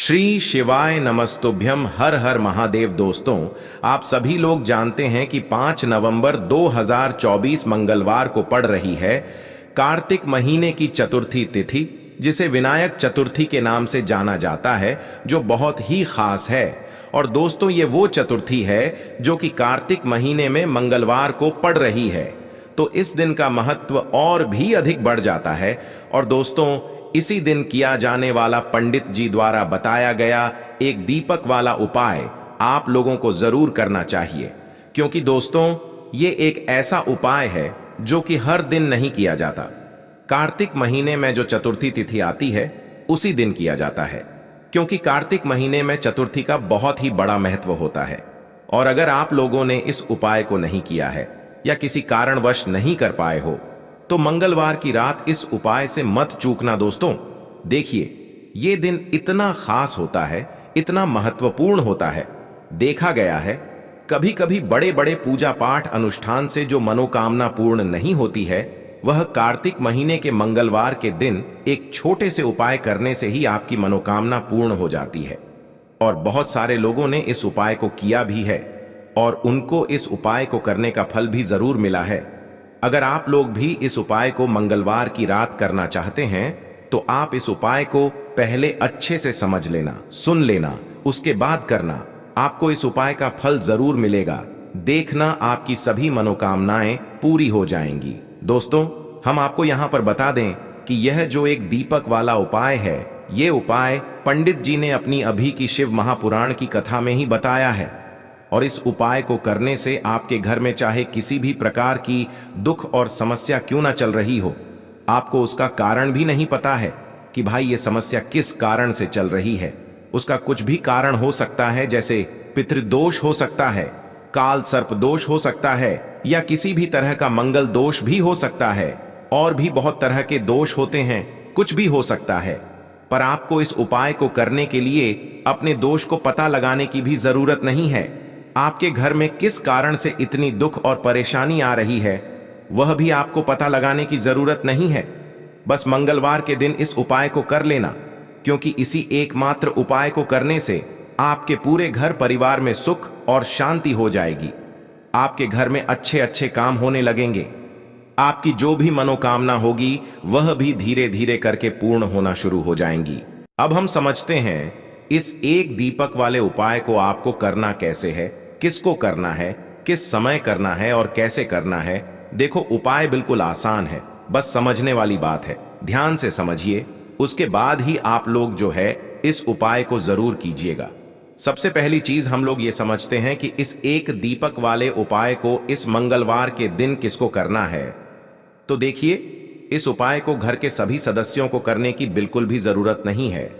श्री शिवाय नमस्तुभ्यम। हर हर महादेव। दोस्तों, आप सभी लोग जानते हैं कि 5 नवंबर 2024 मंगलवार को पड़ रही है कार्तिक महीने की चतुर्थी तिथि, जिसे विनायक चतुर्थी के नाम से जाना जाता है, जो बहुत ही खास है। और दोस्तों, ये वो चतुर्थी है जो कि कार्तिक महीने में मंगलवार को पड़ रही है, तो इस दिन का महत्व और भी अधिक बढ़ जाता है। और दोस्तों, इसी दिन किया जाने वाला पंडित जी द्वारा बताया गया एक दीपक वाला उपाय आप लोगों को जरूर करना चाहिए, क्योंकि दोस्तों, ये एक ऐसा उपाय है जो कि हर दिन नहीं किया जाता। कार्तिक महीने में जो चतुर्थी तिथि आती है उसी दिन किया जाता है, क्योंकि कार्तिक महीने में चतुर्थी का बहुत ही बड़ा महत्व होता है। और अगर आप लोगों ने इस उपाय को नहीं किया है या किसी कारणवश नहीं कर पाए हो, तो मंगलवार की रात इस उपाय से मत चूकना। दोस्तों, देखिए, ये दिन इतना खास होता है, इतना महत्वपूर्ण होता है। देखा गया है कभी कभी बड़े बड़े पूजा पाठ अनुष्ठान से जो मनोकामना पूर्ण नहीं होती है, वह कार्तिक महीने के मंगलवार के दिन एक छोटे से उपाय करने से ही आपकी मनोकामना पूर्ण हो जाती है। और बहुत सारे लोगों ने इस उपाय को किया भी है और उनको इस उपाय को करने का फल भी जरूर मिला है। अगर आप लोग भी इस उपाय को मंगलवार की रात करना चाहते हैं, तो आप इस उपाय को पहले अच्छे से समझ लेना, सुन लेना, उसके बाद करना। आपको इस उपाय का फल जरूर मिलेगा। देखना, आपकी सभी मनोकामनाएं पूरी हो जाएंगी। दोस्तों, हम आपको यहां पर बता दें कि यह जो एक दीपक वाला उपाय है, ये उपाय पंडित जी ने अपनी अभी की शिव महापुराण की कथा में ही बताया है। और इस उपाय को करने से आपके घर में चाहे किसी भी प्रकार की दुख और समस्या क्यों ना चल रही हो, आपको उसका कारण भी नहीं पता है कि भाई ये समस्या किस कारण से चल रही है। उसका कुछ भी कारण हो सकता है, जैसे पितृदोष हो सकता है, काल सर्प दोष हो सकता है, या किसी भी तरह का मंगल दोष भी हो सकता है। और भी बहुत तरह के दोष होते हैं, कुछ भी हो सकता है। पर आपको इस उपाय को करने के लिए अपने दोष को पता लगाने की भी जरूरत नहीं है। आपके घर में किस कारण से इतनी दुख और परेशानी आ रही है, वह भी आपको पता लगाने की जरूरत नहीं है। बस मंगलवार के दिन इस उपाय को कर लेना, क्योंकि इसी एकमात्र उपाय को करने से आपके पूरे घर परिवार में सुख और शांति हो जाएगी। आपके घर में अच्छे अच्छे काम होने लगेंगे। आपकी जो भी मनोकामना होगी वह भी धीरे धीरे करके पूर्ण होना शुरू हो जाएंगी। अब हम समझते हैं इस एक दीपक वाले उपाय को आपको करना कैसे है, किसको करना है, किस समय करना है और कैसे करना है। देखो, उपाय बिल्कुल आसान है, बस समझने वाली बात है। ध्यान से समझिए, उसके बाद ही आप लोग जो है इस उपाय को जरूर कीजिएगा। सबसे पहली चीज हम लोग ये समझते हैं कि इस एक दीपक वाले उपाय को इस मंगलवार के दिन किसको करना है। तो देखिए, इस उपाय को घर के सभी सदस्यों को करने की बिल्कुल भी जरूरत नहीं है।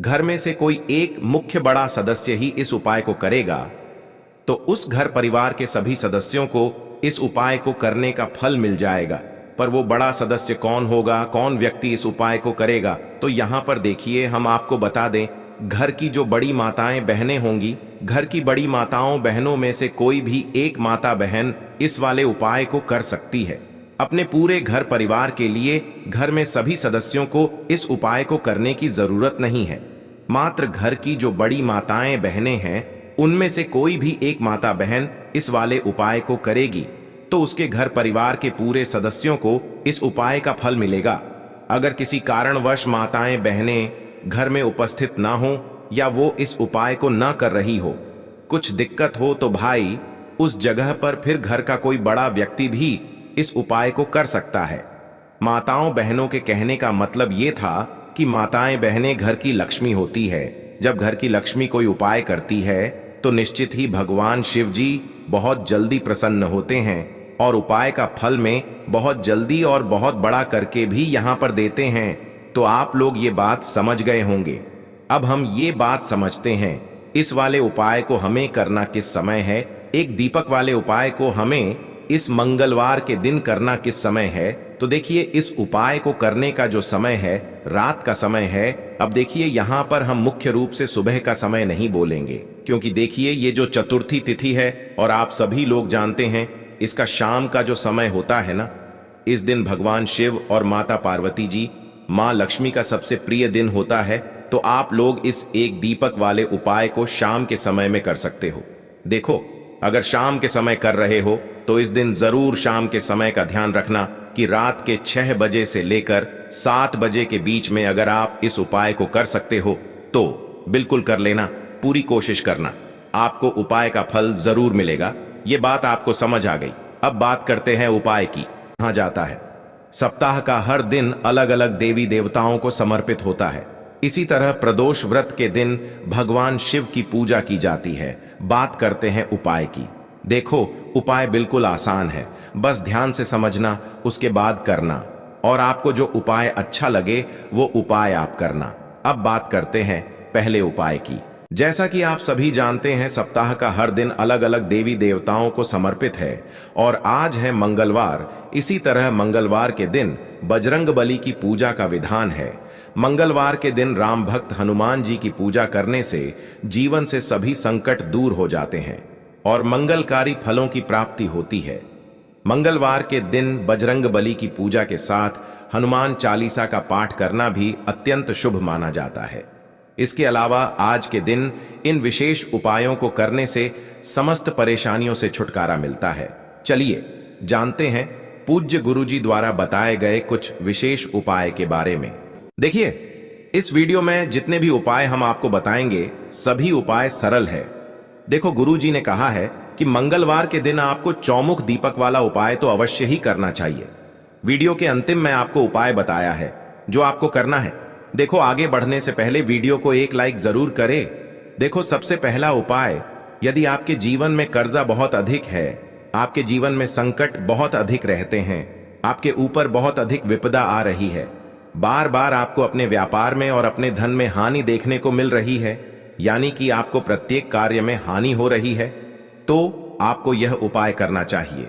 घर में से कोई एक मुख्य बड़ा सदस्य ही इस उपाय को करेगा, तो उस घर परिवार के सभी सदस्यों को इस उपाय को करने का फल मिल जाएगा। पर वो बड़ा सदस्य कौन होगा, कौन व्यक्ति इस उपाय को करेगा, तो यहाँ पर देखिए, हम आपको बता दें, घर की जो बड़ी माताएं बहनें होंगी, घर की बड़ी माताओं बहनों में से कोई भी एक माता बहन इस वाले उपाय को कर सकती है। अपने पूरे घर परिवार के लिए घर में सभी सदस्यों को इस उपाय को करने की जरूरत नहीं है। मात्र घर की जो बड़ी माताएं बहनें हैं, उनमें से कोई भी एक माता बहन इस वाले उपाय को करेगी, तो उसके घर परिवार के पूरे सदस्यों को इस उपाय का फल मिलेगा। अगर किसी कारणवश माताएं बहनें घर में उपस्थित ना हो या वो इस उपाय को ना कर रही हो, कुछ दिक्कत हो, तो भाई उस जगह पर फिर घर का कोई बड़ा व्यक्ति भी इस उपाय को कर सकता है। माताओं बहनों के कहने का मतलब ये था कि माताएं बहनें घर की लक्ष्मी होती है। जब घर की लक्ष्मी कोई उपाय करती है, तो निश्चित ही भगवान शिव जी बहुत जल्दी प्रसन्न होते हैं और उपाय का फल में बहुत जल्दी और बहुत बड़ा करके भी यहाँ पर देते हैं। तो आप लोग ये बात समझ गए होंगे। अब हम ये बात समझते हैं, इस वाले उपाय को हमें करना किस समय है। एक दीपक वाले उपाय को हमें इस मंगलवार के दिन करना किस समय है। तो देखिए, इस उपाय को करने का जो समय है, रात का समय है। अब देखिए, यहाँ पर हम मुख्य रूप से सुबह का समय नहीं बोलेंगे, क्योंकि देखिए, ये जो चतुर्थी तिथि है और आप सभी लोग जानते हैं, इसका शाम का जो समय होता है ना, इस दिन भगवान शिव और माता पार्वती जी, माँ लक्ष्मी का सबसे प्रिय दिन होता है। तो आप लोग इस एक दीपक वाले उपाय को शाम के समय में कर सकते हो। देखो, अगर शाम के समय कर रहे हो तो इस दिन जरूर शाम के समय का ध्यान रखना कि रात के 6 बजे से लेकर 7 बजे के बीच में अगर आप इस उपाय को कर सकते हो तो बिल्कुल कर लेना, पूरी कोशिश करना, आपको उपाय का फल जरूर मिलेगा। ये बात आपको समझ आ गई। अब बात करते हैं उपाय की। कहा जाता है सप्ताह का हर दिन अलग अलग देवी देवताओं को समर्पित होता है। इसी तरह प्रदोष व्रत के दिन भगवान शिव की पूजा की जाती है। बात करते हैं उपाय की। देखो, उपाय बिल्कुल आसान है, बस ध्यान से समझना, उसके बाद करना, और आपको जो उपाय अच्छा लगे वो उपाय आप करना। अब बात करते हैं पहले उपाय की। जैसा कि आप सभी जानते हैं, सप्ताह का हर दिन अलग अलग देवी देवताओं को समर्पित है और आज है मंगलवार। इसी तरह मंगलवार के दिन बजरंग बली की पूजा का विधान है। मंगलवार के दिन राम भक्त हनुमान जी की पूजा करने से जीवन से सभी संकट दूर हो जाते हैं और मंगलकारी फलों की प्राप्ति होती है। मंगलवार के दिन बजरंग बली की पूजा के साथ हनुमान चालीसा का पाठ करना भी अत्यंत शुभ माना जाता है। इसके अलावा आज के दिन इन विशेष उपायों को करने से समस्त परेशानियों से छुटकारा मिलता है। चलिए जानते हैं पूज्य गुरुजी द्वारा बताए गए कुछ विशेष उपाय के बारे में। देखिए, इस वीडियो में जितने भी उपाय हम आपको बताएंगे सभी उपाय सरल है। देखो, गुरुजी ने कहा है कि मंगलवार के दिन आपको चौमुख दीपक वाला उपाय तो अवश्य ही करना चाहिए। वीडियो के अंतिम में आपको उपाय बताया है जो आपको करना है। देखो, आगे बढ़ने से पहले वीडियो को एक लाइक जरूर करें। देखो, सबसे पहला उपाय, यदि आपके जीवन में कर्जा बहुत अधिक है, आपके जीवन में संकट बहुत अधिक रहते हैं, आपके ऊपर बहुत अधिक विपदा आ रही है, बार बार आपको अपने व्यापार में और अपने धन में हानि देखने को मिल रही है, यानी कि आपको प्रत्येक कार्य में हानि हो रही है, तो आपको यह उपाय करना चाहिए।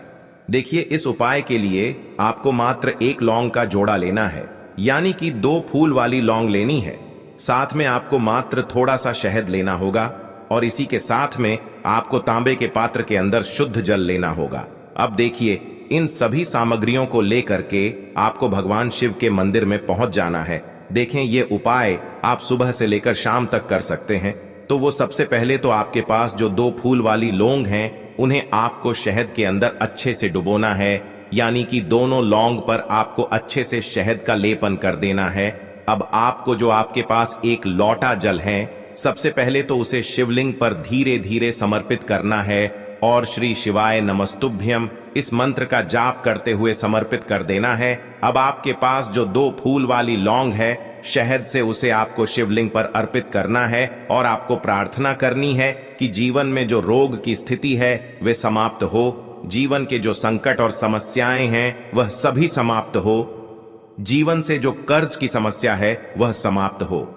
देखिए, इस उपाय के लिए आपको मात्र एक लौंग का जोड़ा लेना है, यानी कि 2 फूल वाली लौंग लेनी है। साथ में आपको मात्र थोड़ा सा शहद लेना होगा और इसी के साथ में आपको तांबे के पात्र के अंदर शुद्ध जल लेना होगा। अब देखिए, इन सभी सामग्रियों को लेकर के आपको भगवान शिव के मंदिर में पहुंच जाना है। देखें, ये उपाय आप सुबह से लेकर शाम तक कर सकते हैं। तो वो सबसे पहले तो आपके पास जो 2 फूल वाली लौंग हैं, उन्हें आपको शहद के अंदर अच्छे से डुबोना है, यानी कि दोनों लौंग पर आपको अच्छे से शहद का लेपन कर देना है। अब आपको जो आपके पास एक लोटा जल है, सबसे पहले तो उसे शिवलिंग पर धीरे धीरे समर्पित करना है और श्री शिवाय नमस्तुभ्यम इस मंत्र का जाप करते हुए समर्पित कर देना है। अब आपके पास जो 2 फूल वाली लौंग है, शहद से उसे आपको शिवलिंग पर अर्पित करना है और आपको प्रार्थना करनी है कि जीवन में जो रोग की स्थिति है वे समाप्त हो, जीवन के जो संकट और समस्याएं हैं वह सभी समाप्त हो, जीवन से जो कर्ज की समस्या है वह समाप्त हो।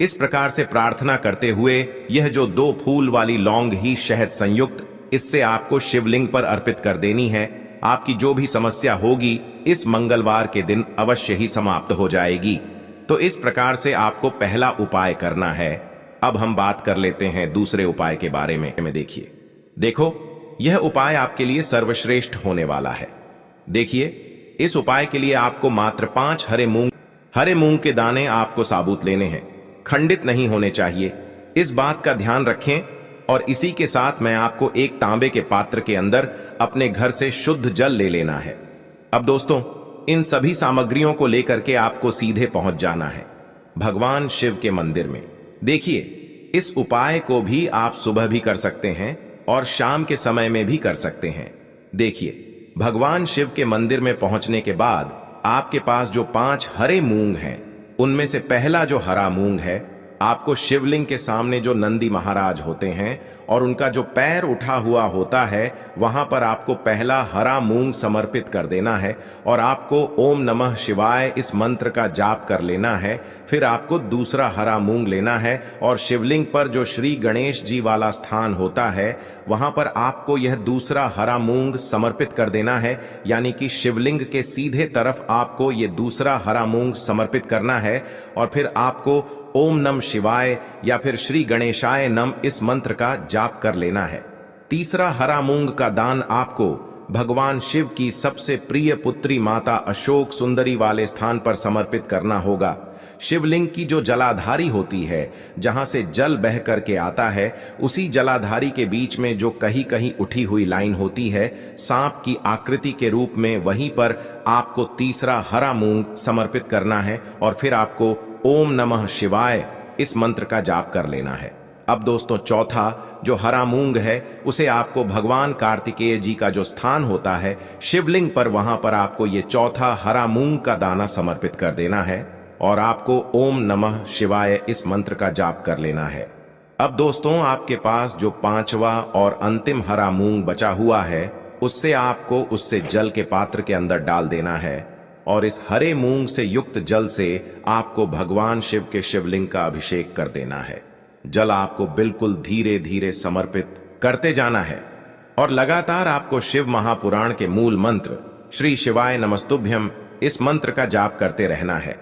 इस प्रकार से प्रार्थना करते हुए यह जो 2 फूल वाली लौंग ही शहद संयुक्त, इससे आपको शिवलिंग पर अर्पित कर देनी है। आपकी जो भी समस्या होगी इस मंगलवार के दिन अवश्य ही समाप्त हो जाएगी। तो इस प्रकार से आपको पहला उपाय करना है। अब हम बात कर लेते हैं दूसरे उपाय के बारे में। देखिए, देखो, यह उपाय आपके लिए सर्वश्रेष्ठ होने वाला है। देखिए, इस उपाय के लिए आपको मात्र 5 हरे मूंग के दाने आपको साबुत लेने हैं, खंडित नहीं होने चाहिए। इस बात का ध्यान रखें। और इसी के साथ मैं आपको एक तांबे के पात्र के अंदर अपने घर से शुद्ध जल ले लेना है। अब दोस्तों, इन सभी सामग्रियों को लेकर के आपको सीधे पहुंच जाना है भगवान शिव के मंदिर में। देखिए, इस उपाय को भी आप सुबह भी कर सकते हैं और शाम के समय में भी कर सकते हैं। देखिए, भगवान शिव के मंदिर में पहुंचने के बाद आपके पास जो 5 हरे मूंग हैं, उनमें से पहला जो हरा मूंग है, आपको शिवलिंग के सामने जो नंदी महाराज होते हैं और उनका जो पैर उठा हुआ होता है, वहां पर आपको पहला हरा मूंग समर्पित कर देना है और आपको ओम नमः शिवाय इस मंत्र का जाप कर लेना है। फिर आपको दूसरा हरा मूंग लेना है और शिवलिंग पर जो श्री गणेश जी वाला स्थान होता है, वहां पर आपको यह दूसरा हरा मूंग समर्पित कर देना है, यानी कि शिवलिंग के सीधे तरफ आपको ये दूसरा हरा मूंग समर्पित करना है। और फिर आपको ओम नम शिवाय या फिर श्री गणेशाय नम इस मंत्र का जाप कर लेना है। तीसरा हरा मूंग का दान आपको भगवान शिव की सबसे प्रिय पुत्री माता अशोक सुंदरी वाले स्थान पर समर्पित करना होगा। शिवलिंग की जो जलाधारी होती है, जहां से जल बह करके आता है, उसी जलाधारी के बीच में जो कहीं कहीं उठी हुई लाइन होती है सांप की आकृति के रूप में, वहीं पर आपको तीसरा हरा मूंग समर्पित करना है और फिर आपको ओम नमः शिवाय इस मंत्र का जाप कर लेना है। अब दोस्तों, चौथा जो हरा मूंग है उसे आपको भगवान कार्तिकेय जी का जो स्थान होता है शिवलिंग पर, वहां पर आपको ये चौथा हरा मूंग का दाना समर्पित कर देना है और आपको ओम नमः शिवाय इस मंत्र का जाप कर लेना है। अब दोस्तों, आपके पास जो पांचवा और अंतिम हरा मूंग बचा हुआ है उससे आपको उससे जल के पात्र के अंदर डाल देना है और इस हरे मूंग से युक्त जल से आपको भगवान शिव के शिवलिंग का अभिषेक कर देना है। जल आपको बिल्कुल धीरे धीरे समर्पित करते जाना है और लगातार आपको शिव महापुराण के मूल मंत्र श्री शिवाय नमस्तुभ्यम इस मंत्र का जाप करते रहना है।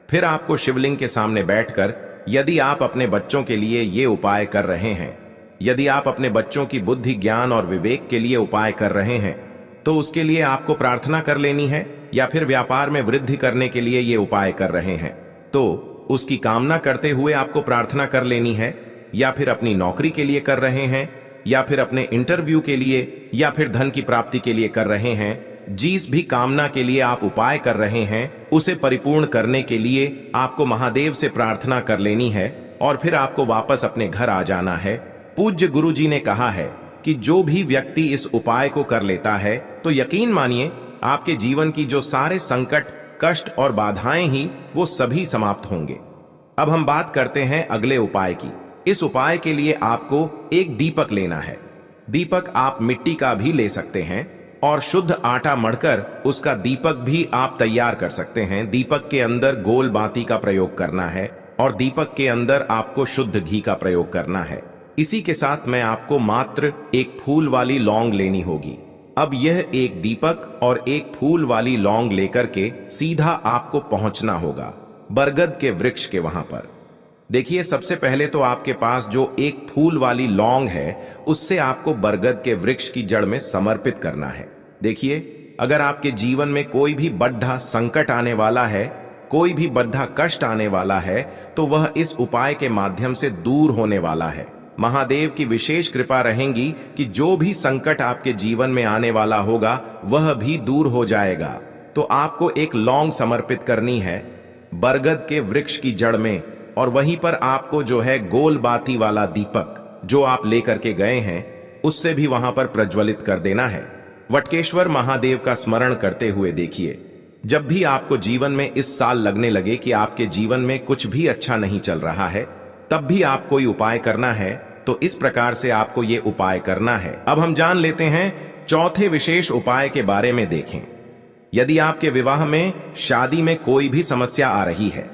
फिर आपको शिवलिंग के सामने बैठकर, यदि आप अपने बच्चों के लिए ये उपाय कर रहे हैं, यदि आप अपने बच्चों की बुद्धि, ज्ञान और विवेक के लिए उपाय कर रहे हैं, तो उसके लिए आपको प्रार्थना कर लेनी है, या फिर व्यापार में वृद्धि करने के लिए ये उपाय कर रहे हैं तो उसकी कामना करते हुए आपको प्रार्थना कर लेनी है, या फिर अपनी नौकरी के लिए कर रहे हैं, या फिर अपने इंटरव्यू के लिए, या फिर धन की प्राप्ति के लिए कर रहे हैं, जिस भी कामना के लिए आप उपाय कर रहे हैं उसे परिपूर्ण करने के लिए आपको महादेव से प्रार्थना कर लेनी है और फिर आपको वापस अपने घर आ जाना है। पूज्य गुरु जी ने कहा है कि जो भी व्यक्ति इस उपाय को कर लेता है तो यकीन मानिए आपके जीवन की जो सारे संकट, कष्ट और बाधाएं ही वो सभी समाप्त होंगे। अब हम बात करते हैं अगले उपाय की। इस उपाय के लिए आपको एक दीपक लेना है। दीपक आप मिट्टी का भी ले सकते हैं और शुद्ध आटा मढ़कर उसका दीपक भी आप तैयार कर सकते हैं। दीपक के अंदर गोल बाती का प्रयोग करना है और दीपक के अंदर आपको शुद्ध घी का प्रयोग करना है। इसी के साथ में आपको मात्र एक फूल वाली लौंग लेनी होगी। अब यह एक दीपक और एक फूल वाली लौंग लेकर के सीधा आपको पहुंचना होगा बरगद के वृक्ष के वहां पर। देखिए, सबसे पहले तो आपके पास जो एक फूल वाली लौंग है उससे आपको बरगद के वृक्ष की जड़ में समर्पित करना है। देखिए, अगर आपके जीवन में कोई भी बड़ा संकट आने वाला है, कोई भी बड़ा कष्ट आने वाला है, तो वह इस उपाय के माध्यम से दूर होने वाला है। महादेव की विशेष कृपा रहेगी कि जो भी संकट आपके जीवन में आने वाला होगा वह भी दूर हो जाएगा। तो आपको एक लौंग समर्पित करनी है बरगद के वृक्ष की जड़ में और वहीं पर आपको जो है गोल बाती वाला दीपक जो आप लेकर के गए हैं उससे भी वहां पर प्रज्वलित कर देना है। वटकेश्वर महादेव का स्मरण करते हुए देखिए, जब भी आपको जीवन में इस साल लगने लगे कि आपके जीवन में कुछ भी अच्छा नहीं चल रहा है, तब भी आप कोई उपाय करना है तो इस प्रकार से आपको ये उपाय करना है। अब हम जान लेते हैं चौथे विशेष उपाय के बारे में। देखें, यदि आपके विवाह में, शादी में कोई भी समस्या आ रही है,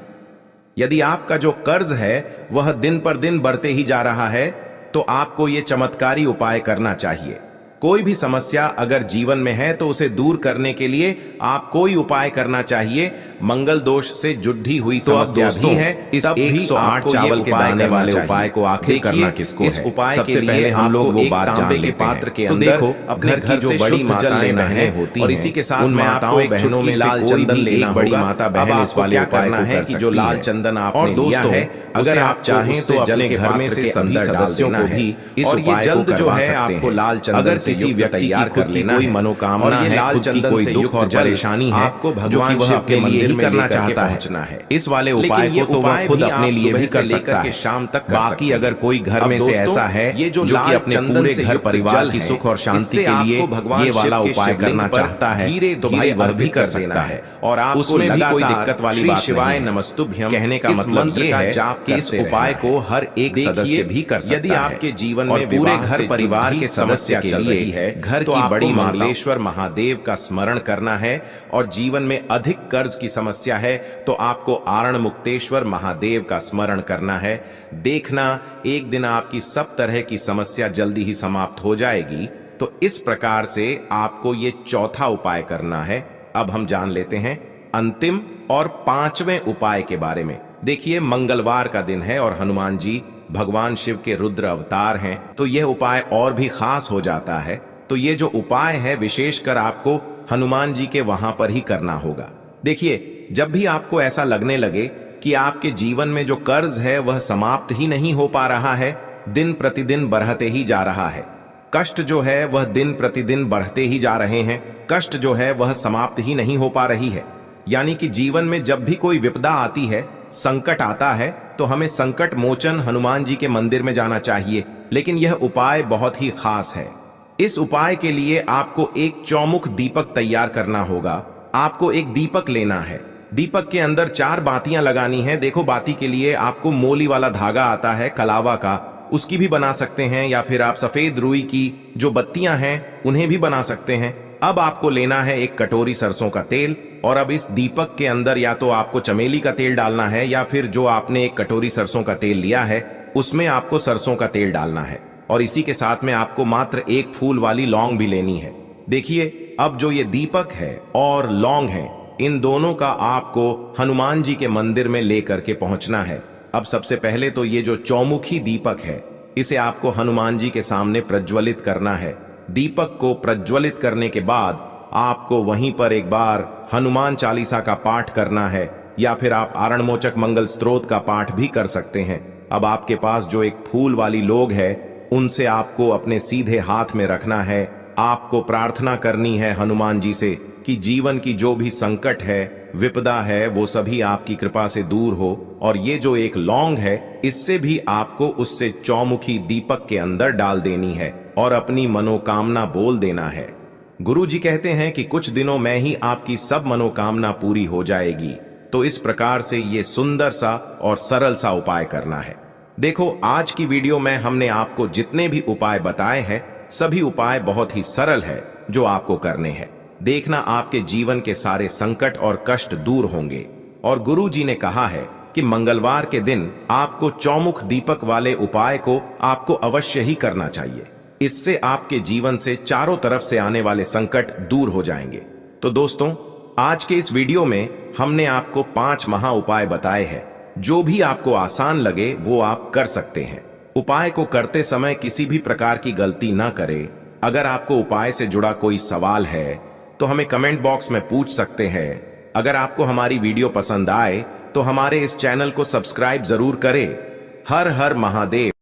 यदि आपका जो कर्ज है वह दिन पर दिन बढ़ते ही जा रहा है, तो आपको ये चमत्कारी उपाय करना चाहिए। कोई भी समस्या अगर जीवन में है तो उसे दूर करने के लिए आप कोई उपाय करना चाहिए। मंगल दोष से जुड़ी हुई समस्या भी है, इस 108 चावल के दाने वाले उपाय को आखिर करना किसको है? इस उपाय सबसे पहले हम लोग वो बात जान लेते हैं। पात्र के अंदर देखो, अपने घर जो बड़ी माताएं बहनें होती हैं और इसी के साथ में आपको एक बहनों में लाल चंदन लेना, बड़ी माता बहन इस वाले उपाय को है कि जो लाल चंदन आपने लिया है, अगर आप चाहें तो अपने घर में से अंदर डाल देना है। और ये जल्द जो है आपको लाल चंदन किसी व्यक्ति की खुद की कोई मनोकामना है, खुद की कोई दुख और परेशानी है, आपको भगवान शिव के मंदिर में करना चाहता है, इस वाले उपाय को तो वह खुद अपने लिए भी कर सकता है, शाम तक। बाकी अगर कोई घर में से ऐसा है ये जो कि अपने पूरे घर परिवार की सुख और शांति के लिए ये वाला उपाय करना चाहता है, तो भाई वह भी कर सकता है। और आप उसमें भी कोई दिक्कत वाली बात शिवाय नमस्तुभ्यम कहने का मतलब ये है कि इस उपाय को हर एक सदस्य भी कर सकता है। यदि आपके जीवन में पूरे घर परिवार के सदस्य के लिए है, घर की बड़ी मंगलेश्वर महादेव का स्मरण करना है और जीवन में अधिक कर्ज की समस्या है तो आपको आरण मुक्तेश्वर महादेव का स्मरण करना है। देखना, एक दिन आपकी सब तरह की समस्या जल्दी ही समाप्त हो जाएगी। तो इस प्रकार से आपको ये चौथा उपाय करना है। अब हम जान लेते हैं अंतिम और पांचवें उपाय के बारे में। देखिए, मंगलवार का दिन है और हनुमान जी भगवान शिव के रुद्र अवतार हैं, तो यह उपाय और भी खास हो जाता है। तो ये जो उपाय है विशेषकर आपको हनुमान जी के वहां पर ही करना होगा। देखिए, जब भी आपको ऐसा लगने लगे कि आपके जीवन में जो कर्ज है वह समाप्त ही नहीं हो पा रहा है, दिन प्रतिदिन बढ़ते ही जा रहा है, कष्ट जो है वह दिन प्रतिदिन बढ़ते ही जा रहे हैं, कष्ट जो है वह समाप्त ही नहीं हो पा रही है, यानी कि जीवन में जब भी कोई विपदा आती है, संकट आता है, तो हमें संकट मोचन हनुमान जी के मंदिर में जाना चाहिए। लेकिन यह उपाय बहुत ही खास है। इस उपाय के लिए आपको एक चौमुख दीपक तैयार करना होगा। आपको एक दीपक लेना है, दीपक के अंदर 4 बातियां लगानी है। देखो, बाती के लिए आपको मोली वाला धागा आता है कलावा का, उसकी भी बना सकते हैं, या फिर आप सफेद रुई की जो बत्तियां हैं उन्हें भी बना सकते हैं। अब आपको लेना है एक कटोरी सरसों का तेल, और अब इस दीपक के अंदर या तो आपको चमेली का तेल डालना है, या फिर जो आपने एक कटोरी सरसों का तेल लिया है उसमें आपको सरसों का तेल डालना है, और इसी के साथ में आपको मात्र एक फूल वाली लौंग भी लेनी है। देखिए, अब जो ये दीपक है और लौंग है, इन दोनों का आपको हनुमान जी के मंदिर में लेकर के पहुंचना है। अब सबसे पहले तो ये जो चौमुखी दीपक है, इसे आपको हनुमान जी के सामने प्रज्वलित करना है। दीपक को प्रज्वलित करने के बाद आपको वहीं पर एक बार हनुमान चालीसा का पाठ करना है, या फिर आप आरणमोचक मंगल स्तोत्र का पाठ भी कर सकते हैं। अब आपके पास जो एक फूल वाली लोग है, उनसे आपको अपने सीधे हाथ में रखना है। आपको प्रार्थना करनी है हनुमान जी से कि जीवन की जो भी संकट है, विपदा है, वो सभी आपकी कृपा से दूर हो। और ये जो एक लौंग है, इससे भी आपको उससे चौमुखी दीपक के अंदर डाल देनी है और अपनी मनोकामना बोल देना है। गुरु जी कहते हैं कि कुछ दिनों में ही आपकी सब मनोकामना पूरी हो जाएगी। तो इस प्रकार से ये सुंदर सा और सरल सा उपाय करना है। देखो, आज की वीडियो में हमने आपको जितने भी उपाय बताए हैं, सभी उपाय बहुत ही सरल है जो आपको करने हैं। देखना, आपके जीवन के सारे संकट और कष्ट दूर होंगे। और गुरु जी ने कहा है कि मंगलवार के दिन आपको चौमुख दीपक वाले उपाय को आपको अवश्य ही करना चाहिए। इससे आपके जीवन से चारों तरफ से आने वाले संकट दूर हो जाएंगे। तो दोस्तों, आज के इस वीडियो में हमने आपको 5 महा उपाय बताए हैं। जो भी आपको आसान लगे वो आप कर सकते हैं। उपाय को करते समय किसी भी प्रकार की गलती ना करें। अगर आपको उपाय से जुड़ा कोई सवाल है तो हमें कमेंट बॉक्स में पूछ सकते हैं। अगर आपको हमारी वीडियो पसंद आए तो हमारे इस चैनल को सब्सक्राइब जरूर करें। हर हर महादेव।